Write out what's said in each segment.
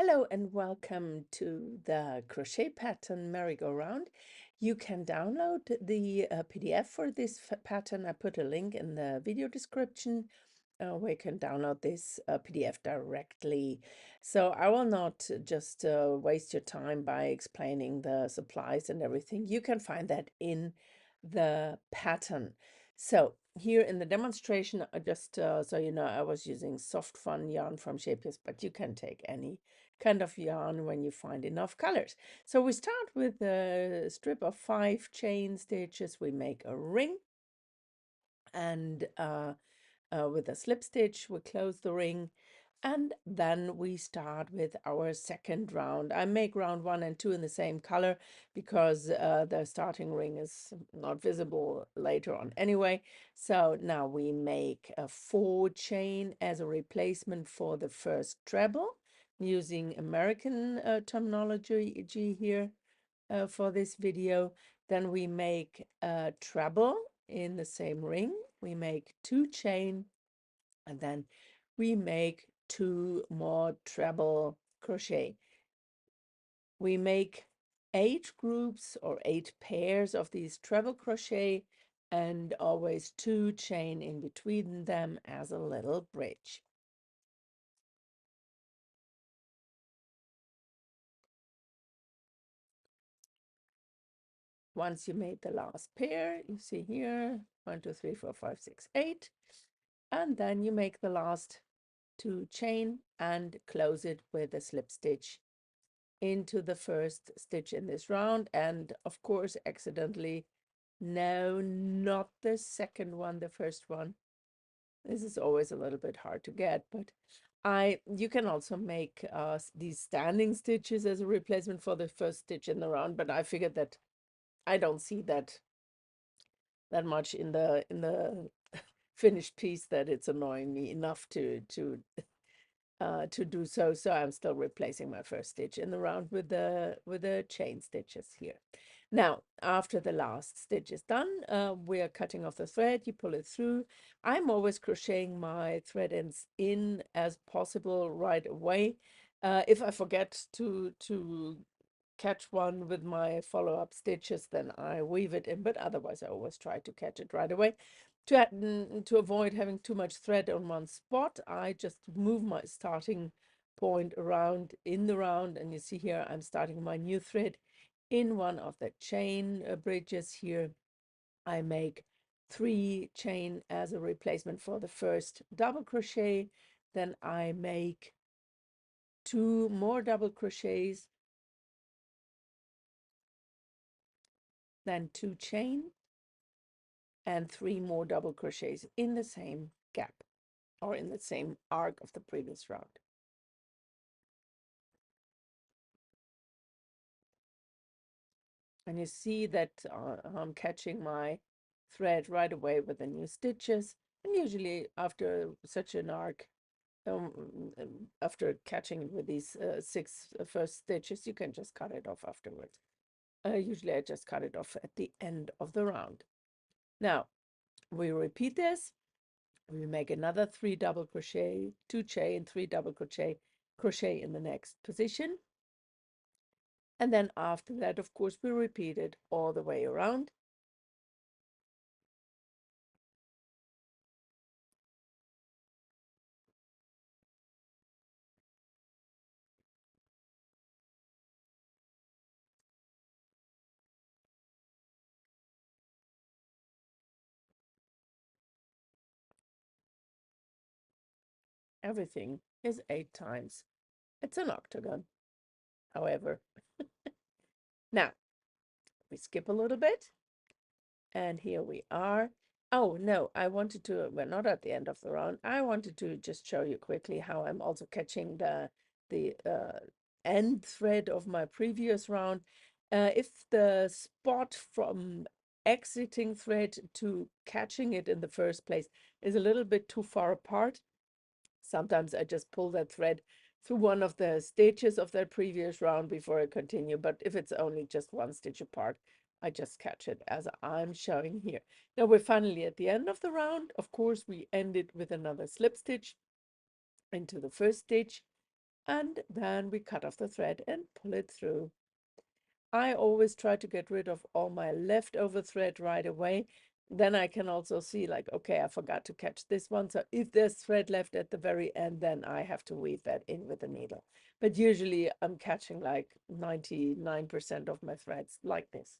Hello and welcome to the crochet pattern merry-go-round. You can download the PDF for this pattern. I put a link in the video description where you can download this PDF directly. So I will not just waste your time by explaining the supplies and everything. You can find that in the pattern. So here in the demonstration, just so you know, I was using soft fun yarn from Shapiers, but you can take any kind of yarn when you find enough colors. So we start with a strip of 5 chain stitches. We make a ring, and with a slip stitch we close the ring, and then we start with our second round. I make round 1 and 2 in the same color because the starting ring is not visible later on anyway. So now we make a 4 chain as a replacement for the first treble, using American terminology here for this video. Then we make a treble in the same ring. We make 2 chain, and then we make 2 more treble crochet. We make 8 groups or 8 pairs of these treble crochet, and always 2 chain in between them as a little bridge. Once you made the last pair, you see here 1, 2, 3, 4, 5, 6, 8, and then you make the last 2 chain and close it with a slip stitch into the first stitch in this round. And of course, accidentally, no, not the second one, the first one. This is always a little bit hard to get, but you can also make these standing stitches as a replacement for the first stitch in the round, but I figured that I don't see that much in the finished piece that it's annoying me enough to do so. So I'm still replacing my first stitch in the round with the chain stitches here. Now, after the last stitch is done, we are cutting off the thread. You pull it through. I'm always crocheting my thread ends in as possible right away. If I forget to catch one with my follow-up stitches, then I weave it in, but otherwise I always try to catch it right away. To avoid having too much thread on one spot, I just move my starting point around in the round, and you see here I'm starting my new thread in one of the chain bridges here. I make 3 chain as a replacement for the first double crochet. Then I make 2 more double crochets, then 2 chain, and 3 more double crochets in the same gap or in the same arc of the previous round. And you see that I'm catching my thread right away with the new stitches. And usually after such an arc, after catching it with these 6 first stitches, you can just cut it off afterwards. Usually I just cut it off at the end of the round. Now we repeat this. We make another 3 double crochet, 2 chain, 3 double crochet in the next position. And then after that, of course, we repeat it all the way around. Everything is 8 times. It's an octagon, however. Now, we skip a little bit, and here we are. Oh, no, we're not at the end of the round. I wanted to just show you quickly how I'm also catching the end thread of my previous round. If the spot from exiting thread to catching it in the first place is a little bit too far apart, sometimes I just pull that thread through one of the stitches of that previous round before I continue. But if it's only just 1 stitch apart, I just catch it as I'm showing here. Now we're finally at the end of the round. Of course, we end it with another slip stitch into the first stitch. and then we cut off the thread and pull it through. I always try to get rid of all my leftover thread right away. Then I can also see like, okay, I forgot to catch this one. So if there's thread left at the very end, then I have to weave that in with a needle. But usually I'm catching like 99% of my threads like this.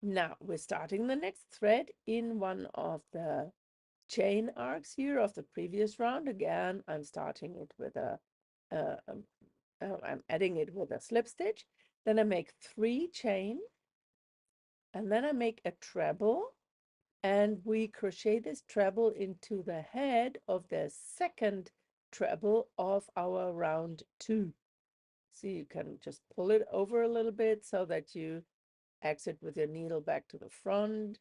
Now we're starting the next thread in one of the chain arcs here of the previous round. Again, I'm starting it with I'm adding it with a slip stitch. Then I make 3 chain, and then I make a treble, and we crochet this treble into the head of the second treble of our round 2. So you can just pull it over a little bit so that you exit with your needle back to the front,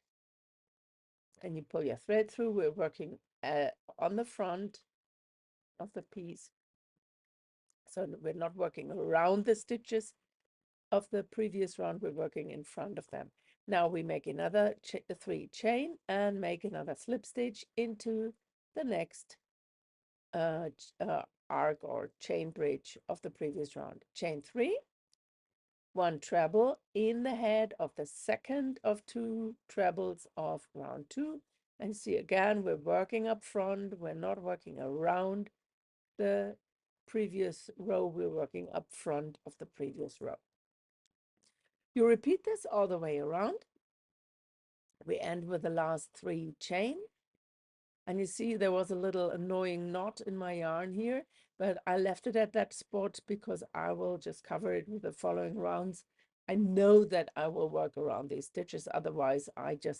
and you pull your thread through. We're working on the front of the piece, so we're not working around the stitches of the previous round, we're working in front of them. Now we make another 3 chain and make another slip stitch into the next arc or chain bridge of the previous round. Chain 3, 1 treble in the head of the second of 2 trebles of round 2. And see, again, we're working up front, we're not working around the previous row, we're working up front of the previous row. You repeat this all the way around. We end with the last 3 chain. And you see there was a little annoying knot in my yarn here, but I left it at that spot because I will just cover it with the following rounds. I know that I will work around these stitches. Otherwise,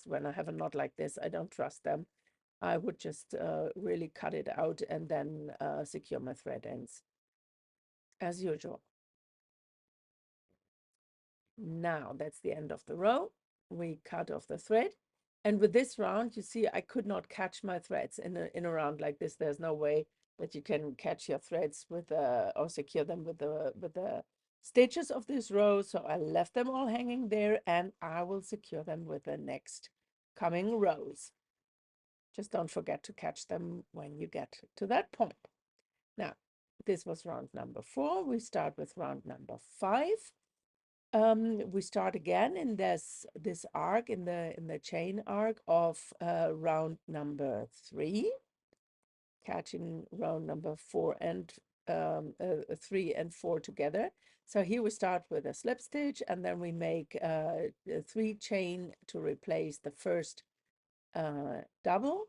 when I have a knot like this, I don't trust them. I would just really cut it out and then secure my thread ends as usual. Now that's the end of the row. We cut off the thread. And with this round, you see, I could not catch my threads in a round like this. There's no way that you can catch your threads with or secure them with the stitches of this row. So I left them all hanging there, and I will secure them with the next coming rows. Just don't forget to catch them when you get to that point. Now, this was round number 4. We start with round number 5. We start again in this arc, in the chain arc of round number 3, catching round number 4 and 3 and 4 together. So here we start with a slip stitch, and then we make 3 chain to replace the first double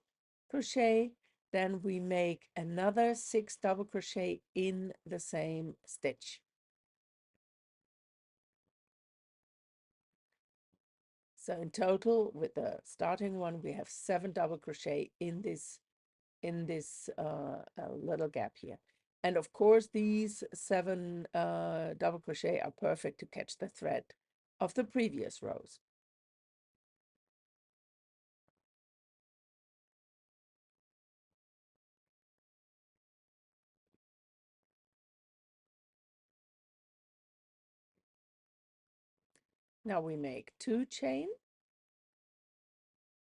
crochet. Then we make another 6 double crochet in the same stitch. So in total, with the starting one, we have 7 double crochet in this little gap here. And of course, these 7 double crochet are perfect to catch the thread of the previous rows. Now we make 2 chain,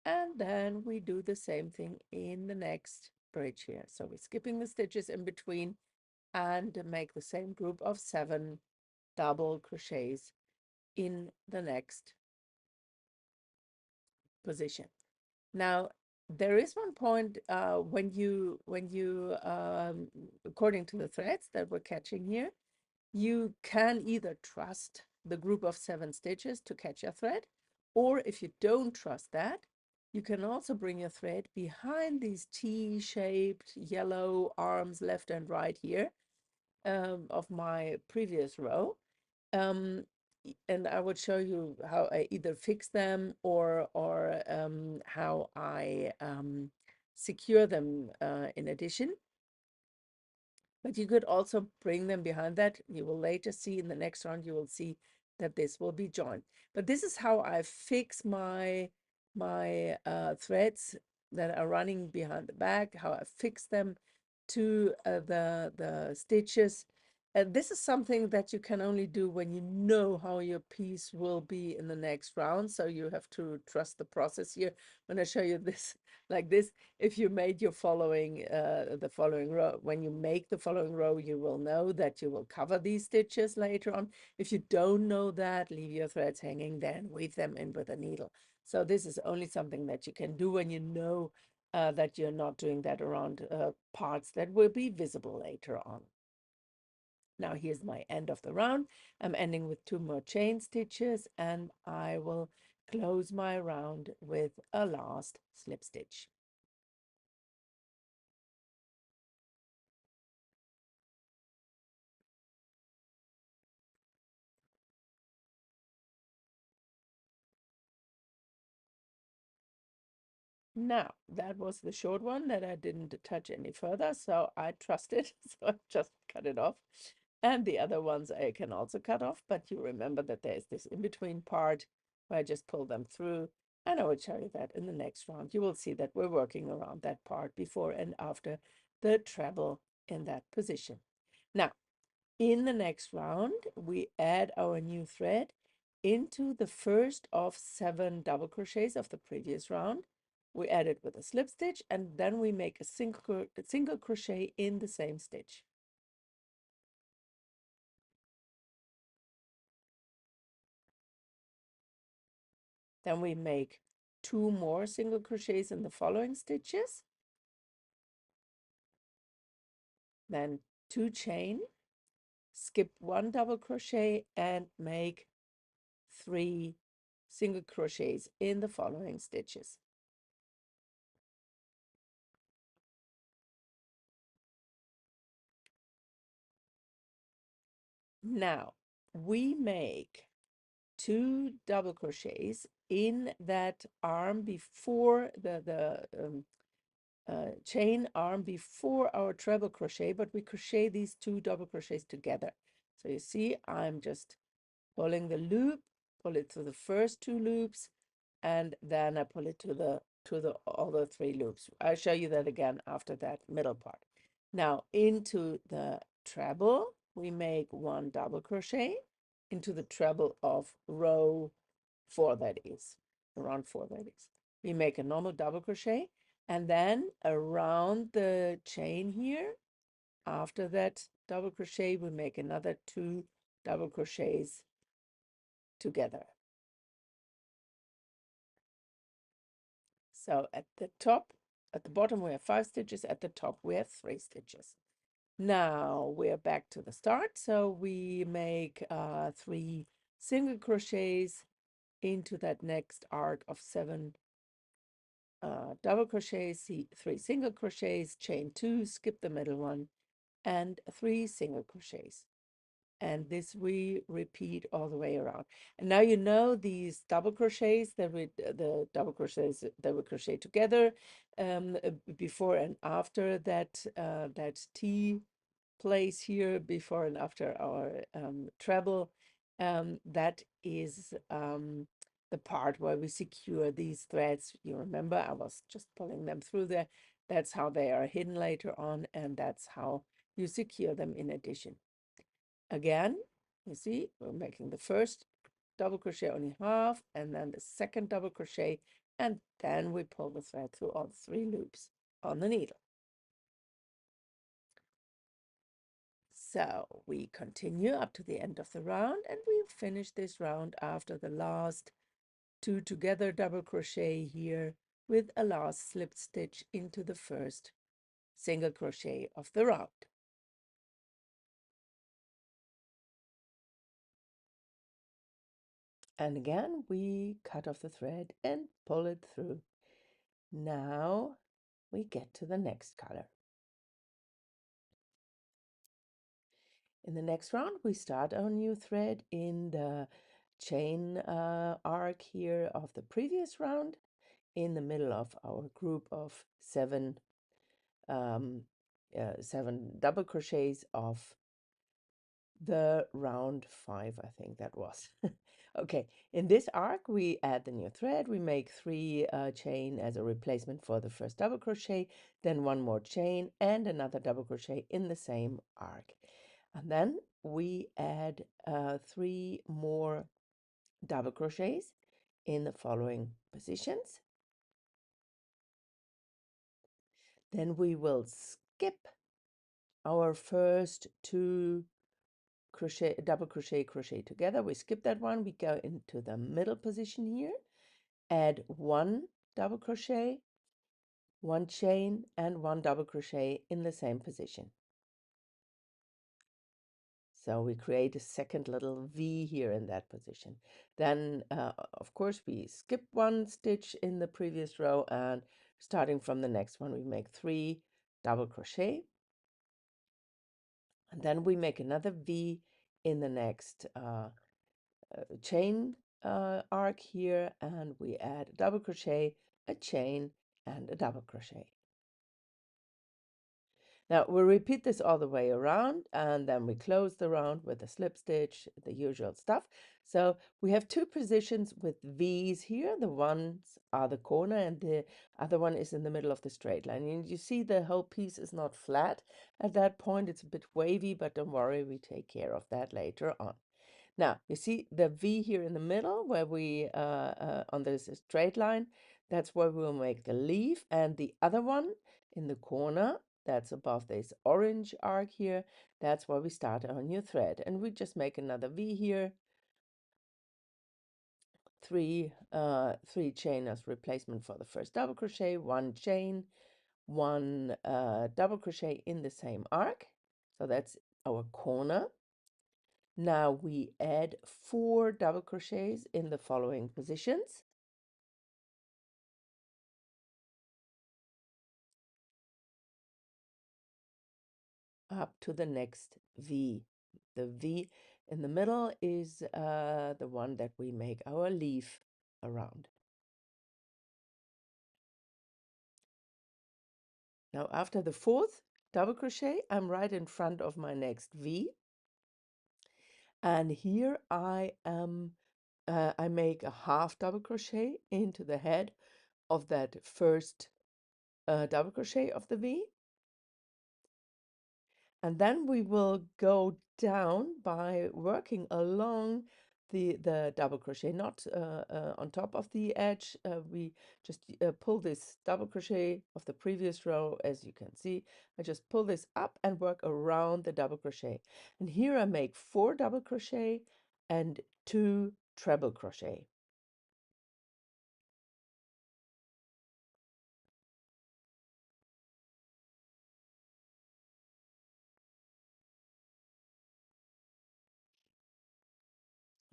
and then we do the same thing in the next bridge here. So we're skipping the stitches in between and make the same group of 7 double crochets in the next position. Now, there is one point when you according to the threads that we're catching here, you can either trust the group of 7 stitches to catch your thread, or if you don't trust that, you can also bring your thread behind these T-shaped yellow arms left and right here of my previous row. And I would show you how I either fix them or how I secure them in addition. But you could also bring them behind that. You will later see in the next round, you will see that this will be joined. But this is how I fix my threads that are running behind the back, how I fix them to the stitches. this is something that you can only do when you know how your piece will be in the next round. So you have to trust the process here. When I show you this like this, if you made your following, the following row, when you make the following row, you will know that you will cover these stitches later on. If you don't know that, leave your threads hanging, then weave them in with a needle. So this is only something that you can do when you know that you're not doing that around parts that will be visible later on. Now here's my end of the round. I'm ending with 2 more chain stitches, and I will close my round with a last slip stitch. Now, that was the short one that I didn't touch any further, so I trusted, so I just cut it off. And the other ones I can also cut off, but you remember that there's this in-between part where I just pull them through, and I will show you that in the next round. You will see that we're working around that part before and after the treble in that position. Now, in the next round, we add our new thread into the first of 7 double crochets of the previous round. We add it with a slip stitch, and then we make a single crochet in the same stitch. Then we make 2 more single crochets in the following stitches, then 2 chain, skip 1 double crochet, and make 3 single crochets in the following stitches. Now we make 2 double crochets in that arm before the chain arm before our treble crochet, but we crochet these 2 double crochets together. So you see, I'm just pulling the loop, pull it through the first 2 loops, and then I pull it to the other 3 loops. I'll show you that again after that middle part. Now into the treble, we make 1 double crochet into the treble of row 4, that is, around 4, that is. We make a normal double crochet, and then around the chain here, after that double crochet, we make another 2 double crochets together. So at the top, at the bottom we have 5 stitches, at the top we have 3 stitches. Now we're back to the start, so we make 3 single crochets into that next arc of 7 double crochets, 3 single crochets, chain 2, skip the middle one, and 3 single crochets. And this we repeat all the way around. And now you know these double crochets that the double crochets that we crochet together before and after that that T place here, before and after our treble. That is the part where we secure these threads. You remember I was just pulling them through there. That's how they are hidden later on, and that's how you secure them in addition. Again, you see, we're making the first double crochet only half, and then the second double crochet, and then we pull the thread through all 3 loops on the needle. So we continue up to the end of the round, and we finish this round after the last 2 together double crochet here with a last slip stitch into the first single crochet of the round. And again, we cut off the thread and pull it through. Now we get to the next color. In the next round, we start our new thread in the chain arc here of the previous round, in the middle of our group of 7 double crochets of the round 5, I think that was. Okay, in this arc we add the new thread. We make 3 chain as a replacement for the first double crochet, then 1 more chain and another double crochet in the same arc. And then we add 3 more double crochets in the following positions. Then we will skip our first 2 double crochet together. We skip that one, we go into the middle position here, add 1 double crochet, 1 chain, and 1 double crochet in the same position. So we create a second little V here in that position. Then, of course, we skip 1 stitch in the previous row, and starting from the next one, we make 3 double crochet. And then we make another V in the next chain arc here, and we add a double crochet, a chain, and a double crochet. Now we'll repeat this all the way around, and then we close the round with a slip stitch, the usual stuff. So we have 2 positions with V's here. The ones are the corner and the other one is in the middle of the straight line. And you see the whole piece is not flat at that point. It's a bit wavy, but don't worry, we take care of that later on. Now, you see the V here in the middle where we, on this straight line, that's where we'll make the leaf, and the other one in the corner, that's above this orange arc here, that's where we start our new thread. And we just make another V here, 3 chain as replacement for the first double crochet, 1 chain, 1 double crochet in the same arc. So that's our corner. Now we add 4 double crochets in the following positions. Up to the next V. The V in the middle is the one that we make our leaf around. Now after the 4th double crochet, I'm right in front of my next V. And here I make a half double crochet into the head of that first double crochet of the V. And then we will go down by working along the double crochet, not on top of the edge. We just pull this double crochet of the previous row, as you can see. I just pull this up and work around the double crochet. And here I make 4 double crochet and 2 treble crochet.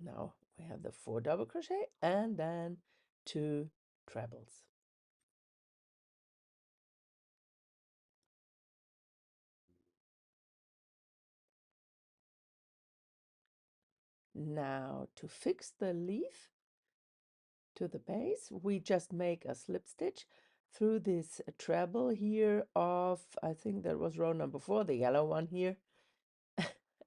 Now we have the 4 double crochet and then 2 trebles. Now to fix the leaf to the base, we just make a slip stitch through this treble here of, I think that was row number 4, the yellow one here.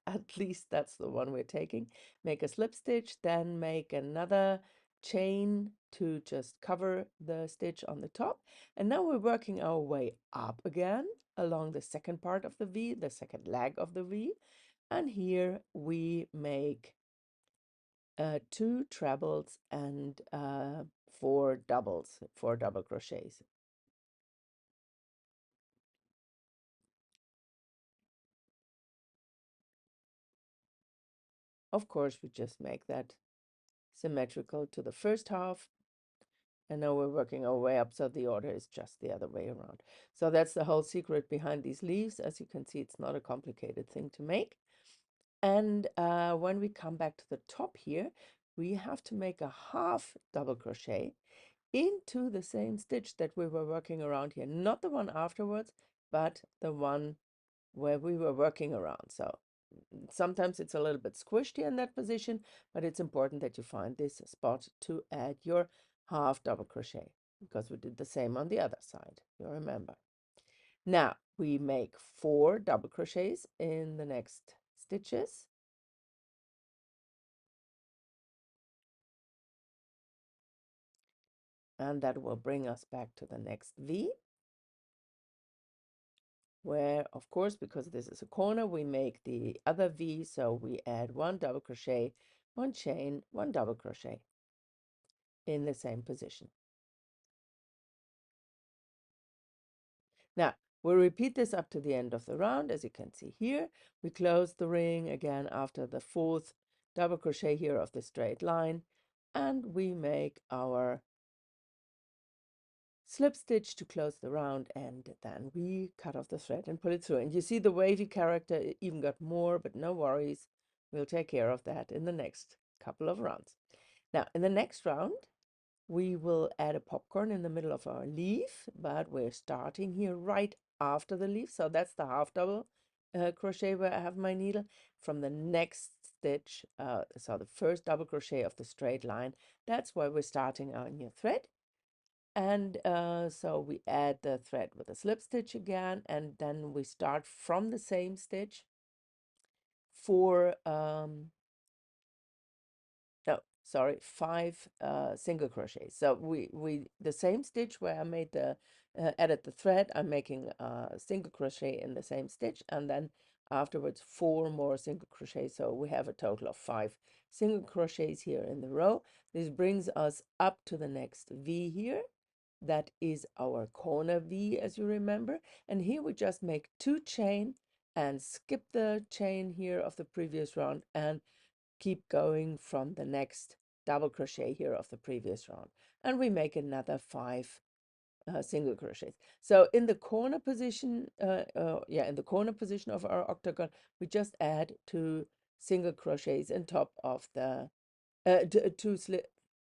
At least that's the one we're taking. Make a slip stitch, then make another chain to just cover the stitch on the top. And now we're working our way up again along the second part of the V, the second leg of the V. And here we make 2 trebles and 4 doubles, 4 double crochets. Of course, we just make that symmetrical to the first half. And now we're working our way up, so the order is just the other way around. So that's the whole secret behind these leaves. As you can see, it's not a complicated thing to make. And when we come back to the top here, we have to make a half double crochet into the same stitch that we were working around here. Not the one afterwards, but the one where we were working around. So sometimes it's a little bit squished here in that position, but it's important that you find this spot to add your half double crochet, because we did the same on the other side, you remember. Now we make 4 double crochets in the next stitches. And that will bring us back to the next V. where, of course, because this is a corner, we make the other V, so we add 1 double crochet, 1 chain, 1 double crochet in the same position. Now, we'll repeat this up to the end of the round. As you can see here, we close the ring again after the 4th double crochet here of the straight line, and we make our slip stitch to close the round, and then we cut off the thread and pull it through. And you see the wavy character, it even got more, but no worries. We'll take care of that in the next couple of rounds. Now, in the next round, we will add a popcorn in the middle of our leaf, but we're starting here right after the leaf. So that's the half double crochet where I have my needle. From the next stitch, so the first double crochet of the straight line, that's where we're starting our new thread. And so we add the thread with a slip stitch again, and then we start from the same stitch for no, sorry, 5 single crochets. So we the same stitch where I made the added the thread, I'm making a single crochet in the same stitch, and then afterwards 4 more single crochets. So we have a total of 5 single crochets here in the row. This brings us up to the next V here. That is our corner V, as you remember. And here we just make 2 chain and skip the chain here of the previous round and keep going from the next double crochet here of the previous round. And we make another 5 single crochets. So in the corner position, in the corner position of our octagon, we just add 2 single crochets on top of the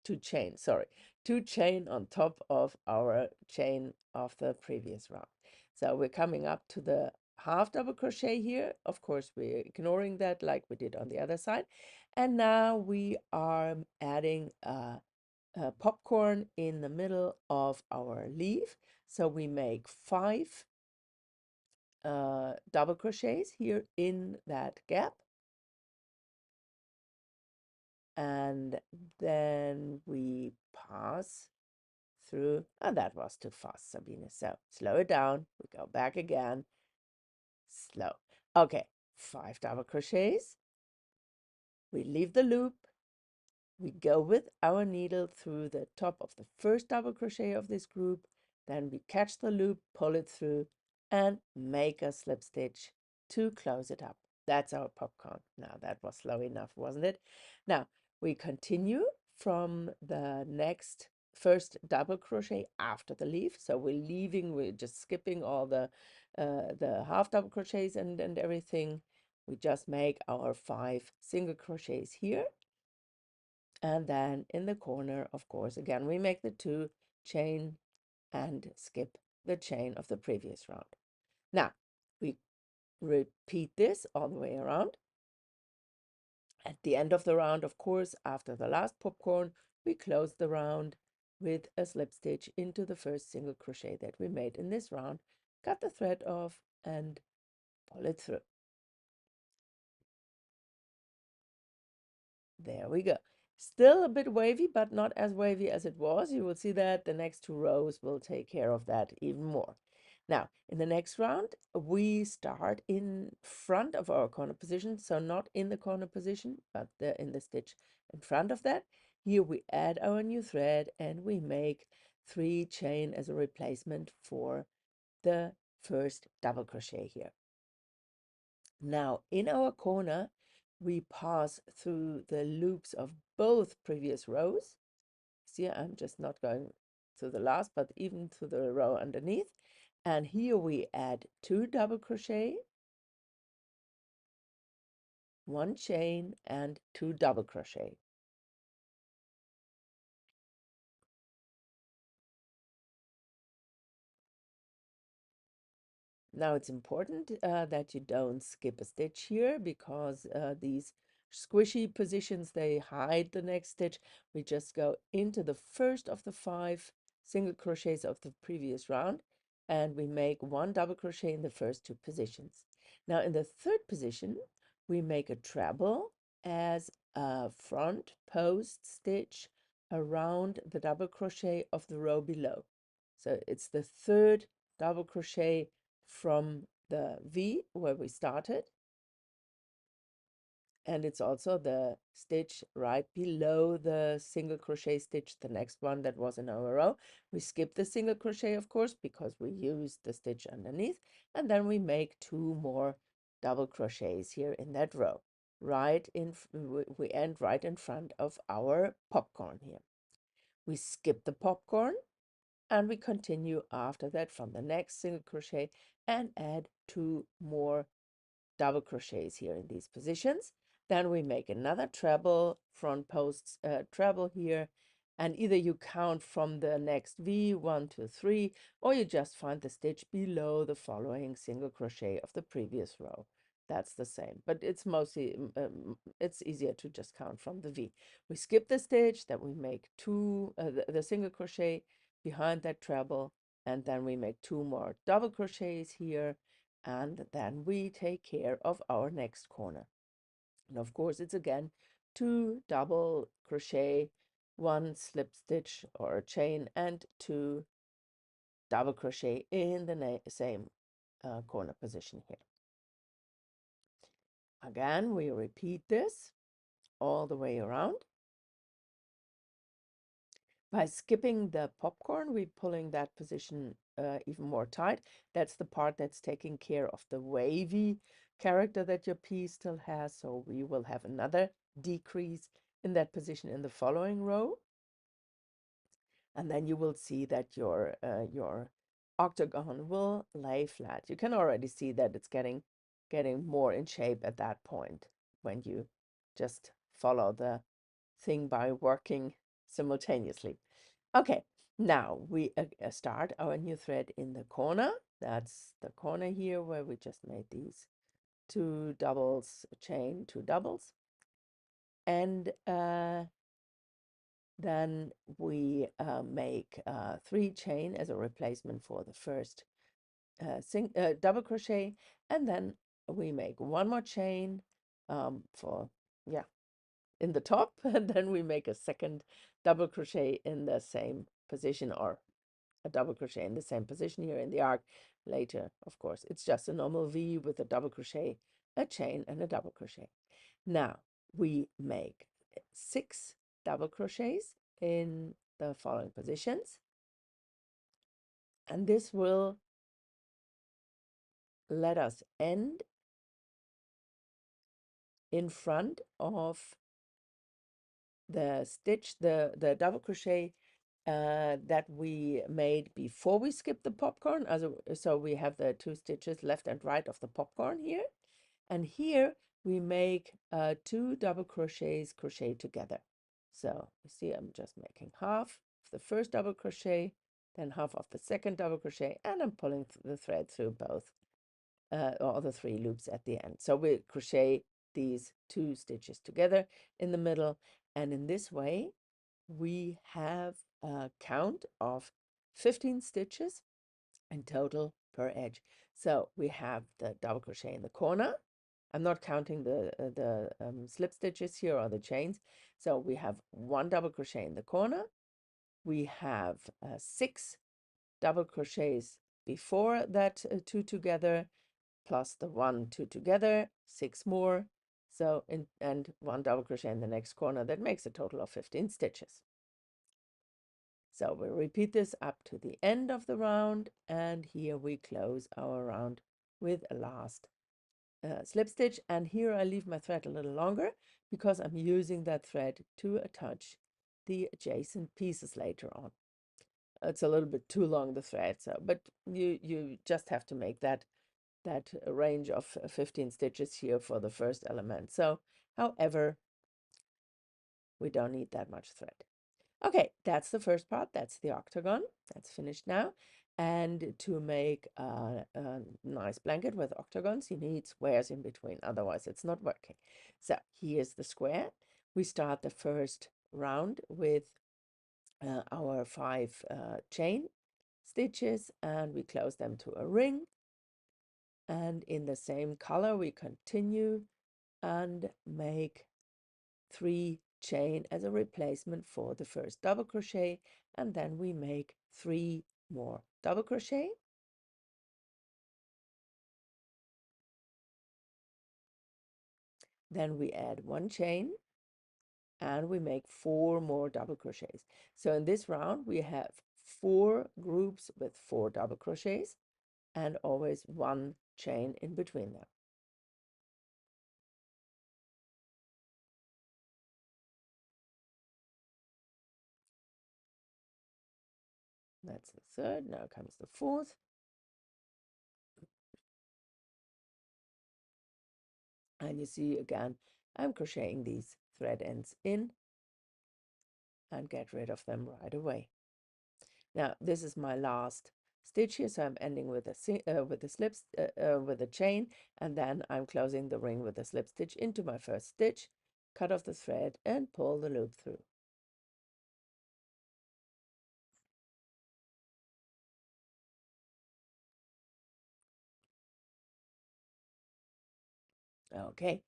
two chain, sorry, 2 chain on top of our chain of the previous round. So we're coming up to the half double crochet here. Of course, we're ignoring that like we did on the other side. And now we are adding a popcorn in the middle of our leaf. So we make 5 double crochets here in that gap. And then we pass through, and that was too fast, Sabine. So slow it down. We go back again. Slow. Okay, 5 double crochets. We leave the loop. We go with our needle through the top of the first double crochet of this group. Then we catch the loop, pull it through, and make a slip stitch to close it up. That's our popcorn. Now that was slow enough, wasn't it? Now we continue from the next first double crochet after the leaf. So we're just skipping all the half double crochets and everything. We just make our 5 single crochets here. And then in the corner, of course, again, we make the 2 chain and skip the chain of the previous round. Now, we repeat this all the way around. At the end of the round, of course, after the last popcorn, we close the round with a slip stitch into the first single crochet that we made in this round, cut the thread off and pull it through. There we go. Still a bit wavy, but not as wavy as it was. You will see that the next 2 rows will take care of that even more. Now, in the next round, we start in front of our corner position. So not in the corner position, but in the stitch in front of that. Here we add our new thread and we make 3 chain as a replacement for the first double crochet here. Now, in our corner, we pass through the loops of both previous rows. See, I'm just not going to the last, but even to the row underneath. And here we add 2 double crochet, 1 chain, and 2 double crochet. Now it's important that you don't skip a stitch here because these squishy positions, they hide the next stitch. We just go into the first of the 5 single crochets of the previous round and we make 1 double crochet in the first 2 positions. Now in the third position, we make a treble as a front post stitch around the double crochet of the row below. So it's the third double crochet from the V where we started, and it's also the stitch right below the single crochet stitch, the next one that was in our row. We skip the single crochet, of course, because we use the stitch underneath, and then we make 2 more double crochets here in that row. We end right in front of our popcorn here. We skip the popcorn, and we continue after that from the next single crochet and add 2 more double crochets here in these positions. Then we make another treble, front post treble here, and either you count from the next V 1 2 3, or you just find the stitch below the following single crochet of the previous row. That's the same, but it's mostly it's easier to just count from the V. We skip the stitch, then we make the single crochet behind that treble, and then we make 2 more double crochets here, and then we take care of our next corner. And of course, it's again 2 double crochet, 1 slip stitch or a chain, and 2 double crochet in the same corner position here. Again, we repeat this all the way around. By skipping the popcorn, we're pulling that position even more tight. That's the part that's taking care of the wavy character that your piece still has. So we will have another decrease in that position in the following row. And then you will see that your octagon will lay flat. You can already see that it's getting more in shape at that point when you just follow the thing by working simultaneously. Okay, now we start our new thread in the corner. That's the corner here where we just made these 2 doubles, chain 2 doubles. And then we make 3 chain as a replacement for the first double crochet, and then we make 1 more chain in the top, and then we make a second double crochet in the same position, or a double crochet in the same position here in the arc later. Of course, it's just a normal V with a double crochet, a chain, and a double crochet. Now we make 6 double crochets in the following positions, and this will let us end in front of the stitch, the double crochet that we made before we skipped the popcorn. So we have the 2 stitches left and right of the popcorn here, and here we make 2 double crochets crochet together. So you see, I'm just making half of the first double crochet, then half of the second double crochet, and I'm pulling the thread through both all the 3 loops at the end. So we crochet these 2 stitches together in the middle, and in this way we have a count of 15 stitches in total per edge. So we have the double crochet in the corner. I'm not counting the slip stitches here or the chains. So we have 1 double crochet in the corner. We have 6 double crochets before that 2 together, plus the 1 2 together, 6 more. So and 1 double crochet in the next corner. That makes a total of 15 stitches. So we'll repeat this up to the end of the round, and here we close our round with a last slip stitch. And here I leave my thread a little longer because I'm using that thread to attach the adjacent pieces later on. It's a little bit too long, the thread, so but you just have to make that range of 15 stitches here for the first element. So however, we don't need that much thread. Okay, that's the first part. That's the octagon. That's finished now. And to make a nice blanket with octagons, you need squares in between. Otherwise, it's not working. So here's the square. We start the first round with our 5 chain stitches, and we close them to a ring. And in the same color, we continue and make 3 chain as a replacement for the first double crochet, and then we make 3 more double crochet, Then we add 1 chain and we make 4 more double crochets. So in this round we have 4 groups with 4 double crochets and always 1 chain in between them. That's the third. Now comes the fourth. And you see again, I'm crocheting these thread ends in and get rid of them right away. Now this is my last stitch here, so I'm ending with a chain, and then I'm closing the ring with a slip stitch into my first stitch, cut off the thread and pull the loop through. Okay,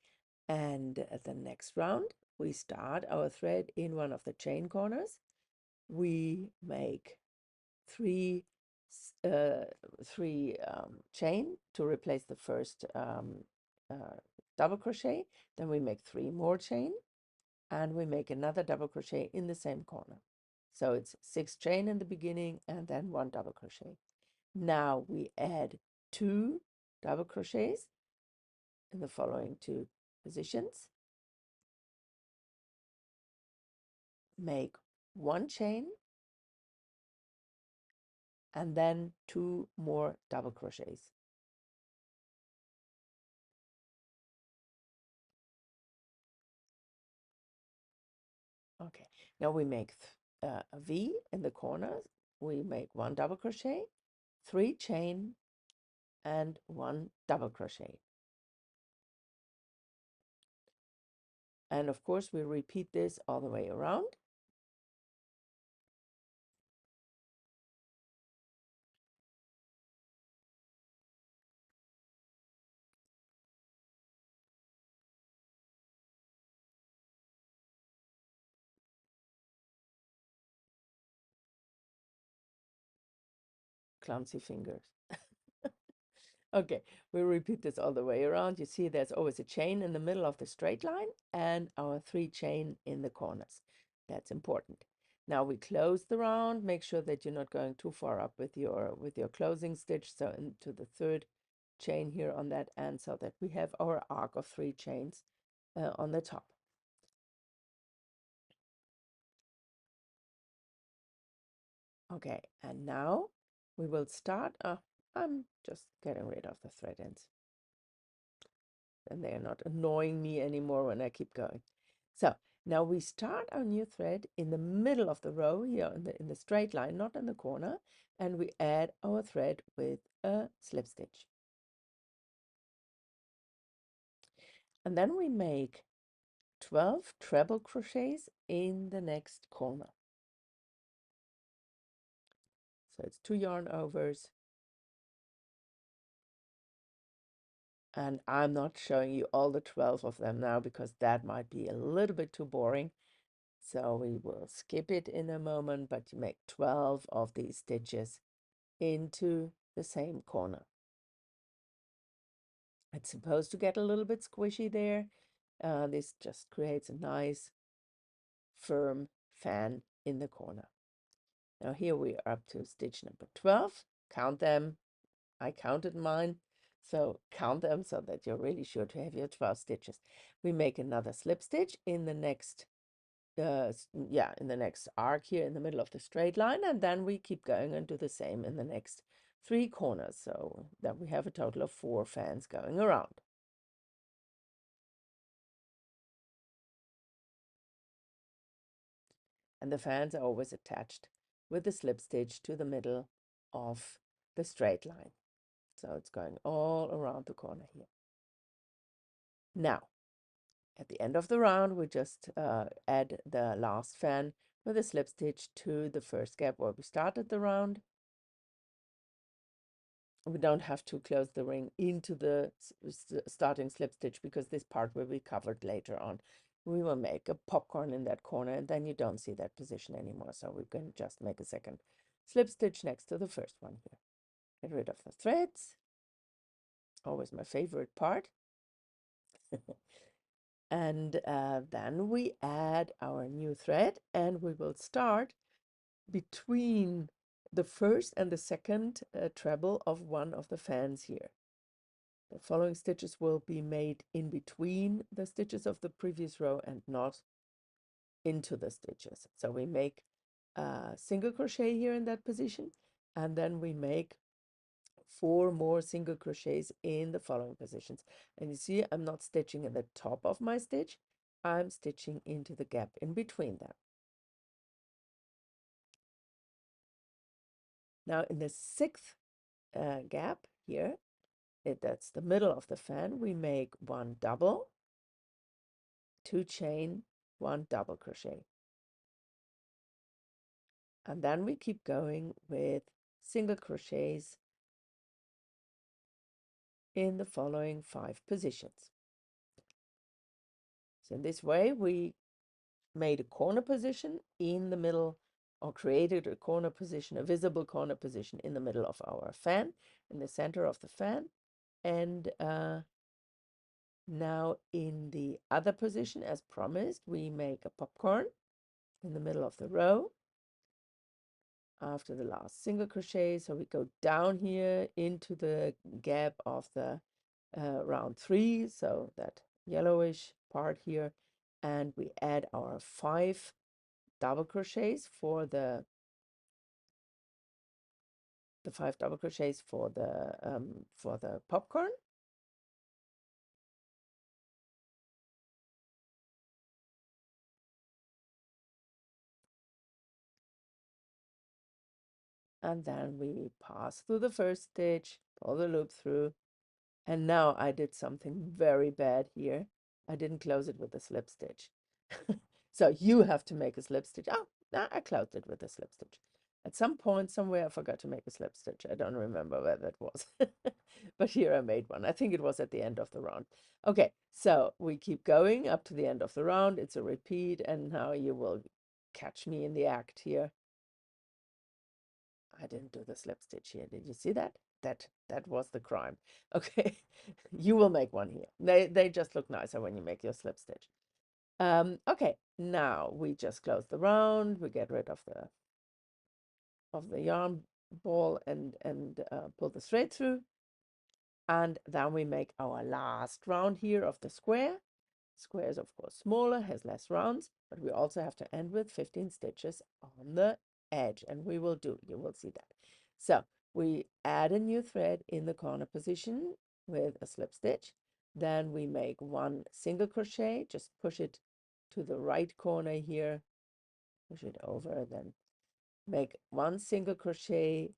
and at the next round we start our thread in one of the chain corners. We make three chain to replace the first double crochet. Then we make 3 more chain and we make another double crochet in the same corner. So it's 6 chain in the beginning and then 1 double crochet. Now we add 2 double crochets in the following 2 positions, make 1 chain and then 2 more double crochets. Okay, now we make a V in the corners. We make 1 double crochet, 3 chain, and 1 double crochet. And of course, we repeat this all the way around. Clumsy fingers. Okay, we repeat this all the way around. You see there's always a chain in the middle of the straight line and our 3 chain in the corners. That's important. Now we close the round. Make sure that you're not going too far up with your closing stitch. So into the 3rd chain here on that end, so that we have our arc of 3 chains on the top. Okay, and now we will start. I'm just getting rid of the thread ends. And they are not annoying me anymore when I keep going. So now we start our new thread in the middle of the row here in the straight line, not in the corner, and we add our thread with a slip stitch. And then we make 12 treble crochets in the next corner. So it's 2 yarn overs. And I'm not showing you all the 12 of them now because that might be a little bit too boring. So we will skip it in a moment, but you make 12 of these stitches into the same corner. It's supposed to get a little bit squishy there. This just creates a nice firm fan in the corner. Now here we are up to stitch number 12. Count them. I counted mine. So count them so that you're really sure to have your 12 stitches. We make another slip stitch in the next in the next arc here in the middle of the straight line, and then we keep going and do the same in the next 3 corners, so that we have a total of 4 fans going around. And the fans are always attached with the slip stitch to the middle of the straight line, so it's going all around the corner here. Now at the end of the round we just add the last fan with a slip stitch to the first gap where we started the round. We don't have to close the ring into the starting slip stitch because this part will be covered later on. We will make a popcorn in that corner and then you don't see that position anymore. So we can just make a second slip stitch next to the first one here. Get rid of the threads. Always my favorite part. And then we add our new thread, and we will start between the first and the second treble of one of the fans here. The following stitches will be made in between the stitches of the previous row and not into the stitches. So we make a single crochet here in that position, and then we make 4 more single crochets in the following positions. And you see, I'm not stitching at the top of my stitch, I'm stitching into the gap in between them. Now in the 6th gap here, that's the middle of the fan, we make 1 double, 2 chain, 1 double crochet. And then we keep going with single crochets in the following 5 positions. So in this way, we made a corner position in the middle, or created a corner position, a visible corner position in the middle of our fan, in the center of the fan. And now in the other position, as promised, we make a popcorn in the middle of the row after the last single crochet. So we go down here into the gap of the round 3, so that yellowish part here, and we add our 5 double crochets for the 5 double crochets for the popcorn. And then we pass through the first stitch, pull the loop through, and now I did something very bad here. I didn't close it with a slip stitch. So you have to make a slip stitch. Oh, no, I closed it with a slip stitch. At some point somewhere I forgot to make a slip stitch. I don't remember where that was. But here I made one. I think it was at the end of the round. Okay, so we keep going up to the end of the round. It's a repeat, and now you will catch me in the act here. I didn't do the slip stitch here. Did you see that? That was the crime. Okay, you will make one here. They just look nicer when you make your slip stitch. Okay, now we just close the round. We get rid of the yarn ball and pull the thread through, and then we make our last round here of the square. Square is of course smaller, has less rounds, but we also have to end with 15 stitches on the edge, and you will see that. So we add a new thread in the corner position with a slip stitch. Then we make 1 single crochet, just push it to the right corner here, push it over, then make 1 single crochet,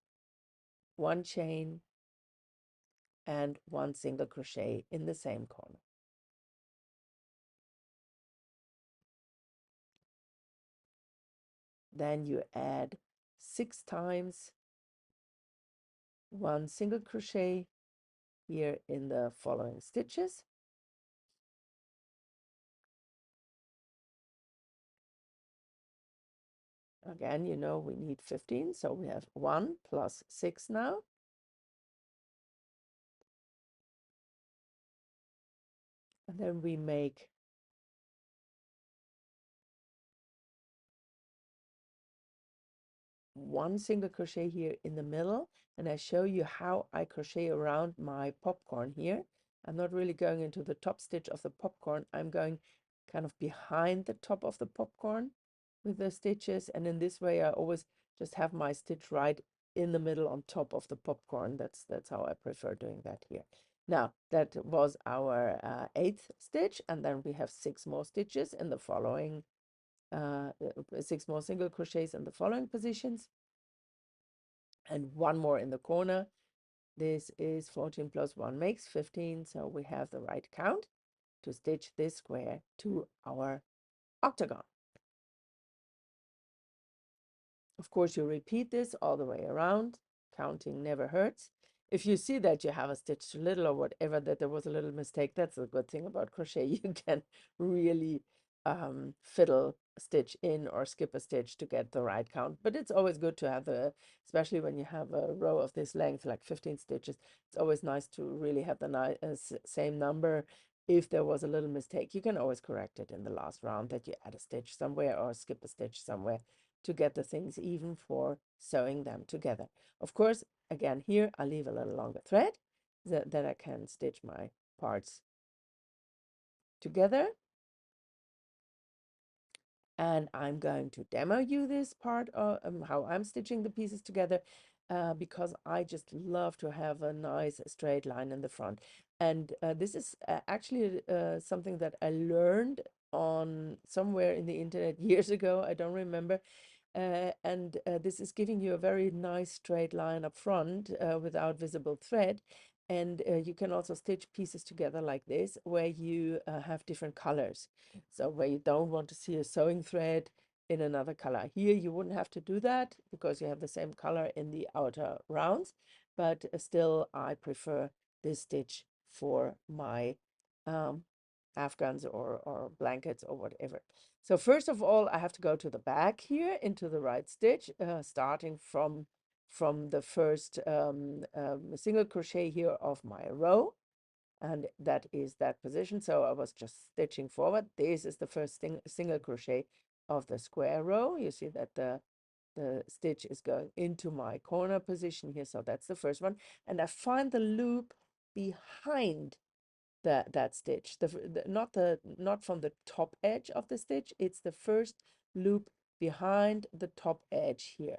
1 chain, and 1 single crochet in the same corner. Then you add 6 times 1 single crochet here in the following stitches. Again, you know, we need 15, so we have 1 plus 6 now. And then we make 1 single crochet here in the middle, and I show you how I crochet around my popcorn here. I'm not really going into the top stitch of the popcorn. I'm going kind of behind the top of the popcorn with the stitches, and in this way I always just have my stitch right in the middle on top of the popcorn. That's how I prefer doing that here. Now that was our 8th stitch, and then we have 6 more stitches in the following 6 more single crochets in the following positions, and 1 more in the corner. This is 14 plus 1 makes 15, so we have the right count to stitch this square to our octagon. Of course, you repeat this all the way around. Counting never hurts. If you see that you have a stitch too little or whatever, that there was a little mistake, that's a good thing about crochet. You can really fiddle a stitch in or skip a stitch to get the right count. But it's always good to have especially when you have a row of this length, like 15 stitches, it's always nice to really have the same number. if there was a little mistake, you can always correct it in the last round, that you add a stitch somewhere or skip a stitch somewhere to get the things even for sewing them together. Of course, again, here I leave a little longer thread that I can stitch my parts together. And I'm going to demo you this part of how I'm stitching the pieces together, because I just love to have a nice straight line in the front. And this is actually something that I learned on somewhere in the internet years ago. I don't remember. And this is giving you a very nice straight line up front without visible thread. And you can also stitch pieces together like this, where you have different colors. So where you don't want to see a sewing thread in another color. Here you wouldn't have to do that because you have the same color in the outer rounds. But still, I prefer this stitch for my afghans or blankets or whatever. So first of all, I have to go to the back here into the right stitch, starting from the first single crochet here of my row, and that is that position. So I was just stitching forward. This is the first single crochet of the square row. You see that the stitch is going into my corner position here, so that's the first one. And I find the loop behind that stitch, not from the top edge of the stitch, it's the first loop behind the top edge here.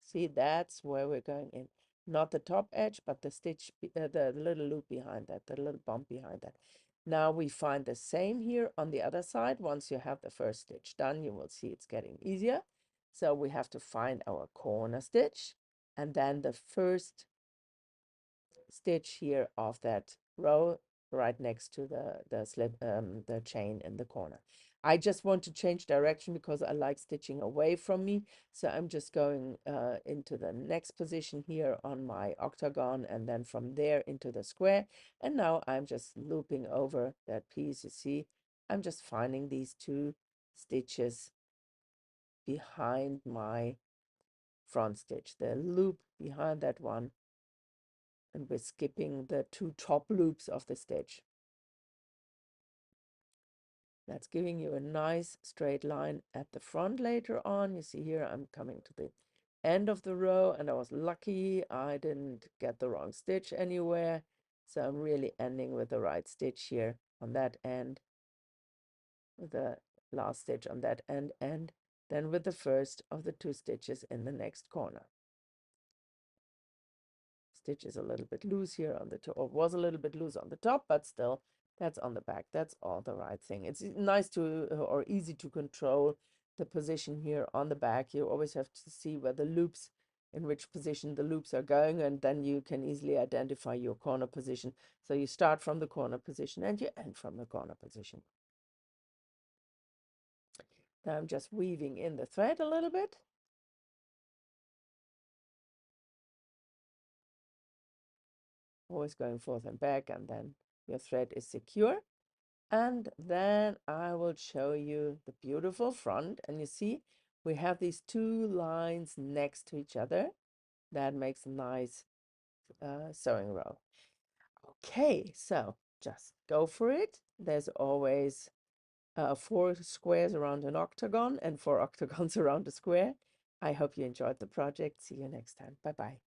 See, that's where we're going in, not the top edge, but the stitch, the little loop behind that, the little bump behind that. Now we find the same here on the other side. Once you have the first stitch done, you will see it's getting easier. So we have to find our corner stitch and then the first stitch here of that row right next to the chain in the corner. I just want to change direction because I like stitching away from me. So I'm just going into the next position here on my octagon and then from there into the square. And now I'm just looping over that piece. You see, I'm just finding these two stitches behind my front stitch, the loop behind that one, and we're skipping the two top loops of the stitch. That's giving you a nice straight line at the front later on. You see here I'm coming to the end of the row and I was lucky I didn't get the wrong stitch anywhere. So I'm really ending with the right stitch here on that end, with the last stitch on that end, and then with the first of the two stitches in the next corner. Stitch is a little bit loose here on the top, or was a little bit loose on the top, but still that's on the back. That's all the right thing. It's nice to or easy to control the position here on the back. You always have to see where the loops, in which position the loops are going, and then you can easily identify your corner position. So you start from the corner position and you end from the corner position. Now I'm just weaving in the thread a little bit. Always going forth and back, and then your thread is secure. And then I will show you the beautiful front. And you see, we have these two lines next to each other. That makes a nice sewing row. Okay, so just go for it. There's always 4 squares around an octagon and 4 octagons around a square. I hope you enjoyed the project. See you next time. Bye-bye.